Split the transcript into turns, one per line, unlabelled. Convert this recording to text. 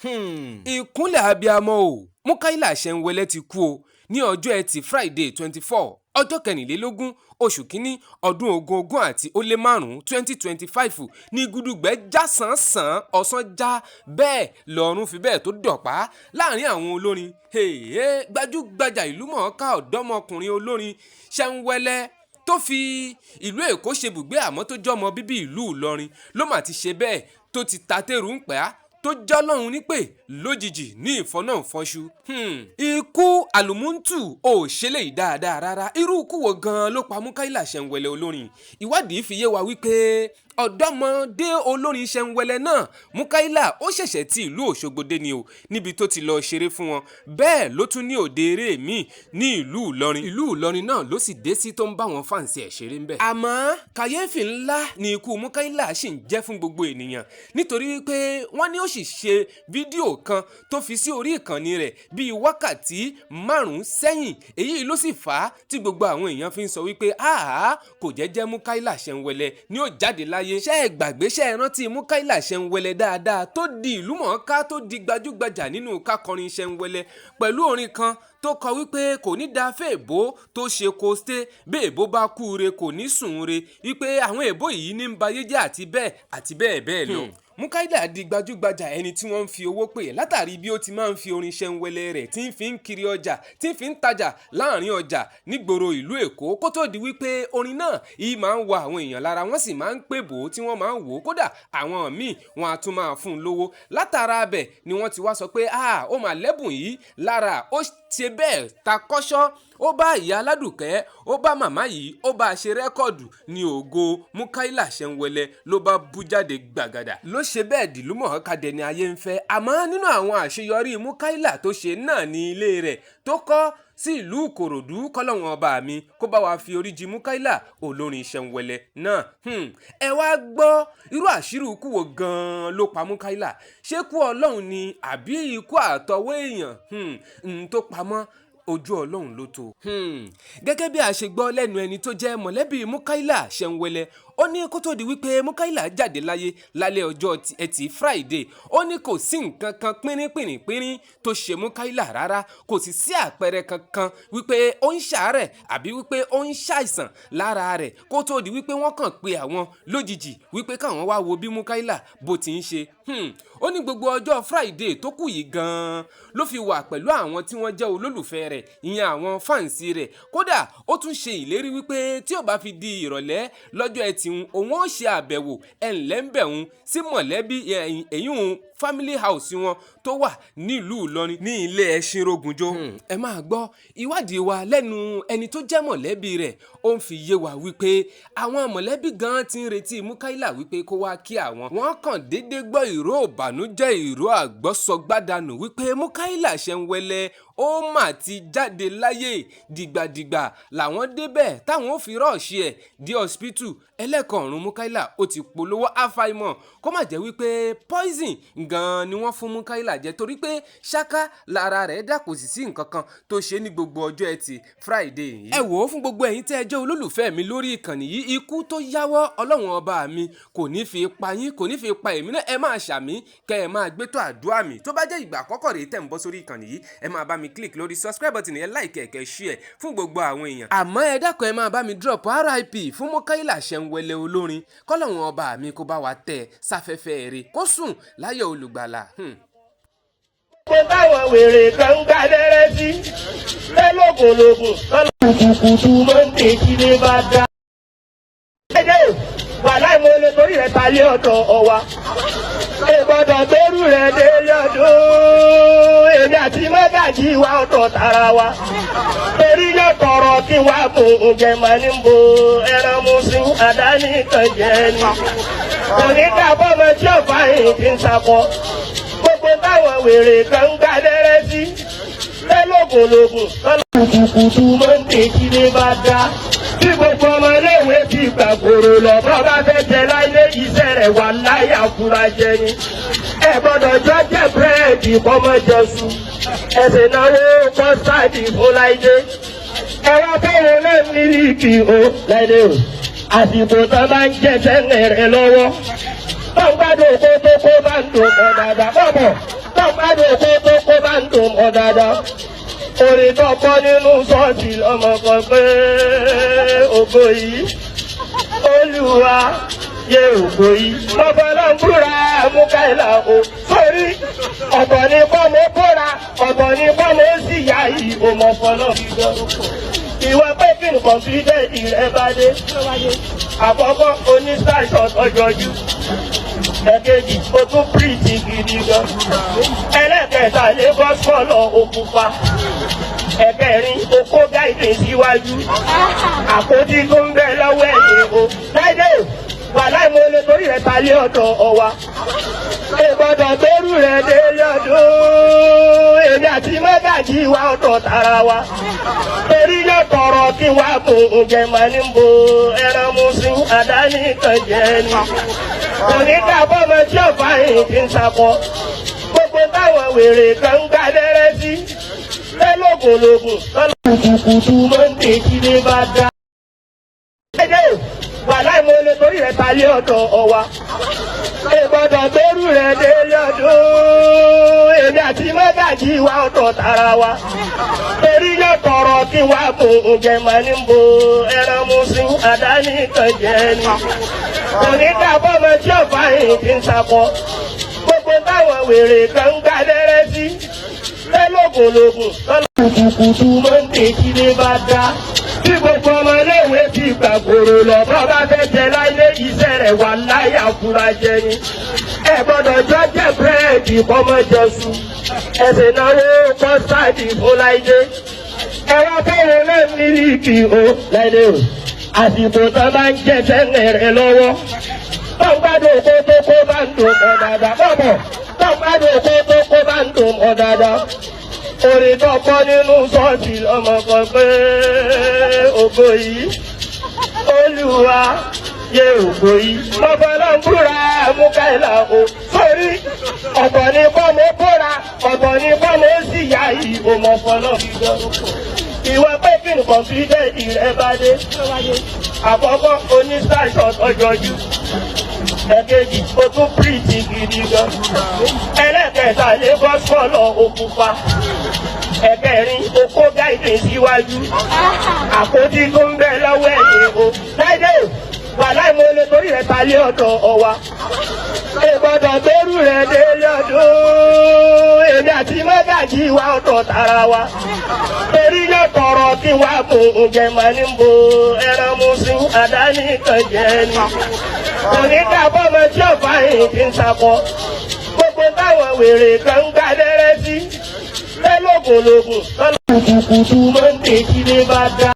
ìkúnlẹ̀ abiyamọ o Mukaila Senwele ti kú o ní ọjọ́ ẹtì Friday 24 ọjọ́ kẹrìnlélógún oṣù kínní ọdún ogún àti ó lé márùn-ún 2025 ní gúdúgbẹ́ já sàn-sàn ọ̀sán já bẹ́ẹ̀ lọ́rùn fi bẹ́ẹ̀ tó dọ̀pá láàrin àwọn olórin gbajúgbajà ìlú mọ̀ọ́ká ọ̀dọ́mọkùnrin olórin Senwele tó fi ìlú Èkó ṣe bùgbé àmọ́ tó jọmọ bíbí ìlú Ìlọrin ló mà ti ṣe bẹ́ẹ̀ tó ti ta tẹ́rù ń pẹ́ á tó jọ́lọ́run nípè lójijì ní ìfọ́nàfọ́nṣu. Ikú àlùmúntù ò ṣẹlẹ̀ yìí dáadáa rárá. Irú ikú wo gan-an ló pa Mukaila Senwele olórin? Ìwádìí fi yé wa wípé ọ̀dọ́mọdé olórin Senwele náà Mukaila ó ṣẹ̀ṣẹ̀ ti ìlú Òṣogbo dé ni o níbi tó ti lọ ṣeré fún wọn. Bẹ́ẹ̀ ló tún ní òde eré míì ní ìlú Ìlọrin. Ìlú Ìlọrin náà ló sì dé sí tó ń bá wọn fáǹsì ẹ̀ ṣeré ń bẹ̀. Àmọ́ kàyéfì ńlá ni ikú Mukaila ṣì ń jẹ́ fún gbogbo ènìyàn nítorí wípé wọ́n ní ó sì ṣe fídíò kan tó fi sí orí ìkànnì rẹ̀ bíi wákàtí 5 sẹ́yìn. Èyí ló sì fà á tí gbogbo àwọn èèyàn fi ń sọ wípé kò jẹ́jẹ́ Mukaila Senwele ni ó jáde láyé. Ṣé ẹ gbàgbé ṣé ẹ rántí Mukaila Senwele dáadáa tó di ìlú mọ̀ọ́ká tó di gbajúgbajà nínú kákọrin Senwele pẹ̀lú orin kan tó kọ wípé kò ní da fèèbó tó ṣe kó sté bèèbó bá kú re kò ní sùn re wípé àwọn èèbó yìí ní ń bayé jẹ́ àti bẹ́ẹ̀ bẹ́ẹ̀ lọ. Mukaila di gbajúgbajà ẹni tí wọ́n ń fi owó pè látàrí bí ó ti máa ń fi orin Senwele rẹ̀ tí ń fi ń kiri ọjà tí ń fi ń tajà láàrin ọjà nígboro ìlú Èkó kó tó di wípé orin náà yìí máa ń wọ àwọn èèyàn lára wọ́n sì máa ń pè bò ó tí wọ́n máa ń wò ó kódà àwọn míì wọn á tún máa fún un lówó látara abẹ ni wọ́n ti wá sọ pé ó mà lẹ́bùn yìí lára ó ṣe bẹ́ẹ̀ ta kọ́ṣọ́ ó bá ìyá aládùkẹ́ ó bá màmá yìí ó bá ṣe rẹ́kọ̀dù ní ògo Mukaila Senwele ló bá bú jáde gbàgàdà ló ṣe bẹ́ẹ̀ dìlú mọ̀ọ́ká dẹni ayé ń fẹ́. Àmọ́ nínú àwọn àṣeyọrí Mukaila tó ṣe náà ní ilé rẹ̀ tó kọ́ sí ìlú Ìkòròdú kọ́lọ́wọ́n ọba mi kó bá wa fi oríjì Mukaila olórin Senwele náà. Ẹ wá gbọ́ irú àṣírí ikú wo gan-an ló pa Mukaila? Ṣé kú Ọlọ́run ni àbí ikú àtọwọ́ èèyàn tó pamọ́ ojú Ọlọ́run ló tó. Gẹ́gẹ́ bí a ṣe gbọ́ lẹ́nu ẹni tó jẹ́ mọ̀lẹ́bí Mukaila Senwele ó ní kó tó di wípé Mukaila jáde láyé lálẹ́ ọjọ́ ẹtì Friday ó ní kò sí nǹkan kan pínrín tó ṣe Mukaila rárá kò sì sí àpẹẹrẹ kankan wípé ó ń ṣàárẹ̀ àbí wípé ó ń ṣàìsàn lára rẹ̀ kó tó di wípé wọ́n kàn pé àwọn lójijì wípé káwọn wá wo bí Mukaila bó ti ń ṣe. Ó ní gbogbo ọjọ́ Friday tó kù yìí gan-an ló fi wà pẹ̀lú àwọn tí wọ́n jẹ́ olólùfẹ́ rẹ̀ ìyẹn àwọn fáǹsì rẹ̀ kódà ó tún ṣe ìlérí wípé tí ó bá fi di ìrọ̀lẹ́ lọ́jọ́ ẹtì òun ó ṣe àbẹ̀wò ẹ̀ńlẹ́ńbẹ̀hún sí mọ̀lẹ́bí èyún family house wọn tó wà nílùú Ìlọrin ní ilé ẹṣin rogunjo. Ẹ máa gbọ́ ìwádìí wa lẹ́nu ẹni tó jẹ́ mọ̀lẹ́bí rẹ̀ ó ń fi yé wa wípé àwọn mọ̀lẹ́bí gan ti ń retí Mukaila wípé kó wá kí àwọn. Wọ́n kàn déédé gbọ́ ìró ìbànújẹ́ ìró àgbọ́sọgbádànù wípé Mukaila Senwele ó mà ti jáde láyé dìgbàdìgbà làwọn débẹ̀ táwọn ò fi rọ́ọ̀ṣì ẹ̀ dé hospital ẹlẹ́kọ̀ọ̀rún Mukaila ó ti polówó àfàìmọ̀ kó má jẹ́ wípé poison gan-an ni wọ́n fún Mukaila jẹ torí pé ṣáká lára rẹ̀ dà kò sì sí nǹkan kan tó ṣe ní gbogbo ọjọ́ ẹtì Friday yìí. Ẹ wò ó fún gbogbo ẹ̀yin tẹ́ ẹ jẹ́ olólùfẹ́ mi lórí ìkànnì yìí ikú tó yáwọ́ Ọlọ́run ọba mi kò ní fi pa yín kò ní fi pa èmi náà ẹ máa ṣàmì kẹ́ ẹ máa gbé tó àdúrà mi tó bá jẹ́ ìgbà àkọ́kọ́ rèé tẹ̀ ń bọ́ sórí ìkànnì yìí ẹ máa bá mi click lórí subscribe button yẹn like kẹ̀kẹ́ share fún gbogbo àwọn èèyàn. Àmọ́ ẹ dákun ẹ máa bá mi drop RIP fún Mukaila Senwele olórin kọ́lọ́run ọba mi kó bá wa tẹ̀ sáfẹ́fẹ́ rẹ̀ kó sùn láyọ̀ olùgbàlà.
Mo báwọn wèrè kan ń gbàdẹ́rẹ́ sí lẹ́lọ́gùnlógún lọ́nà kùkùtù mọ́ndé kí lè bá dá. Ẹ̀jẹ̀ wà láì mo lè torí rẹ̀ ta lé ọ̀dọ̀ ọ̀wá. Ìgbọ́dọ̀ gbèrú rẹ̀ dé lọ́dún. Èmi àti mọ́gàjì wa ọ̀dọ̀ tara wa. Torí yóò tọrọ kí wá bò ǹjẹ́ màá ní bo ẹran mú sí àdáni kan jẹ́ ni. Oníkà bọ́mọ tí ò bá yìí ti ń sakọ. Gbogbo táwọn wèrè kan ń gbàdẹ́rẹ́ sí lẹ́lọ́gùnlógún lọ́nà kùkùtù mọ́ndé kí lè bá dá. Tí gbogbo ọmọ iléèwé ti gbàgbòrò lọ bọ́ bá fẹ́ jẹ láyé iṣẹ́ rẹ̀ wà láyà fúra jẹ ni. Ẹ gbọ́dọ̀ jọ jẹ búrẹ́dì kọ́mọ jẹ̀sù. Ẹ̀sìn náwó kọ́sáàdì fún láyé. Ẹ̀rọ káwọn náà mílíkì o láyé o. Àsìkò tó bá ń jẹ sẹ́ńgẹ̀ rẹ̀ lọ́wọ́. Tó ń gbádùn oko tó kó bá ń dùn kọ́ dáadáa. Bọ́bọ̀ tó gbádùn tó kó bá ń dùn mọ́ dáadáa. Orin tó kọ́ nínú ṣọ́ọ̀ṣì lọ́mọ kan pé ògo yìí Olúwa yẹ ògo yìí. Bàbá náà ń búra Mukaila o. Sórí ọ̀tọ̀ ni bọ́mọ bóra, ọ̀tọ̀ ni bọ́mọ sì yá yìí o mọ̀ fọlọ́ fi gbọ́. Ìwọ pé kí n kọ̀mpútẹ́ẹ̀tì rẹ bá dé. Àkọ́kọ́ oní starshot ọjọ́jú. Ẹ̀kejì o tún pírìtì gidi gan. Ẹlẹ́kẹ̀ẹ́ta Lagos kọ́lọ̀ òkúpa. Ẹ̀kẹrin o kó gáìdì síwájú. Àpótí tó ń bẹ lọ́wọ́ ẹ̀yìn o. Láìdé wàláì mo lè torí rẹ̀ ta lé ọ̀dọ̀ ọwa. Ìgbọ́dọ̀ gbèrú rẹ̀ délé ọdún. Èmi àti mẹ́gàjì wa ọ̀dọ̀ tara wa. Torí yóò tọrọ kí wá bò ǹjẹ́ màá ní bo ẹran mú sí àdáni kan jẹ́ ni. Oníkà bọ́mọ tí ọ̀fà yìí ti ń sakọ. Gbogbo táwọn wèrè kan ń gbá dẹ́rẹ́ sí. Lẹ́lọ́gùnlógún lọ́nà kùkùtù máa ń tè kí ní bá dá. Wàláì mo lè torí rẹ̀ ta lé ọ̀dọ̀ ọwa. Ìgbọ́dọ̀ gbèrú rẹ̀ délé ọdún. Èmi àti mẹ́gàjì wa ọ̀dọ̀ tara wa. Torí yóò tọrọ kí wá bò ǹjẹ́ màá ní bo ẹran mú sí àdáni kan jẹ́ ni. Oníkà bọ́mọ tí ọ̀fà yìí ti ń sakọ. Gbogbo táwọn wèrè kan ń gbá dẹ́rẹ́ sí. Lẹ́lọ́gùnlógún lọ́nà kùkùtù máa ń tè kí ní bá dá. Tí gbogbo ọmọ iléèwé ti gbàgbòrò lọ bá bá fẹ́ jẹ láyé iṣẹ́ rẹ̀ wà láyà fúra jẹ ni. Ẹ gbọ́dọ̀ jọ jẹ búrẹ́dì kọ́mọ jọ̀sù. Ẹ̀sìn náwó kọ́sáàdì fún láyé. Ẹ̀rọ kẹ́rin náà mílíkì o láyé o. Àsìkò tán bá ń jẹ sẹ́nẹ̀ rẹ̀ lọ́wọ́. Tọ́ gbádùn kó bá ń dùn mọ́ dáadáa. Bọ́bọ̀ tọ́ gbádùn kó bá ń dùn mọ́ dáadáa. Orin tó kọ́ nínú ṣọ́ọ̀ṣì lọ́mọ kan pé ògo yìí Olúwa yẹ ògo yìí. Bàbá náà ń búra Mukaila o. Sórí ọ̀tọ̀ ni bọ́mọ bóra, ọ̀tọ̀ ni bọ́mọ sì yá yìí o mọ̀ fọlọ́ fi gbọ́. Ìwọ pé kí n kọ̀mpútẹ́ẹ̀tì rẹ bá dé. Àkọ́kọ́ oní starshot ọjọ́jú. Ẹ̀kejì o tún pírìtì gidi gan. Ẹlẹ́kẹ̀ẹ́ta Lagos kọ́lọ̀ òkúpa. Ẹ̀kẹrin o kó gáìdì síwájú. Àpótí tó ń bẹ lọ́wọ́ ẹ̀yìn o. Láìdé wàláì mo lè torí rẹ̀ ta lé ọ̀dọ̀ ọwa. Ìgbọ́dọ̀ gbèrú rẹ̀ délé ọdún. Èmi àti mẹ́gàjì wa ọ̀dọ̀ tara wa. Torí yóò tọrọ kí wá bò ǹjẹ́ màá ní bo ẹran mú sí àdáni kan jẹ́ ni. Oníkà bọ́mọ tí ọ̀fà yìí ti ń sakọ. Gbogbo táwọn wèrè kan ń gbá dẹ́rẹ́ sí. Lẹ́lọ́gùnlógún lọ́nà kùkùtù máa ń tè kí ní bá dá.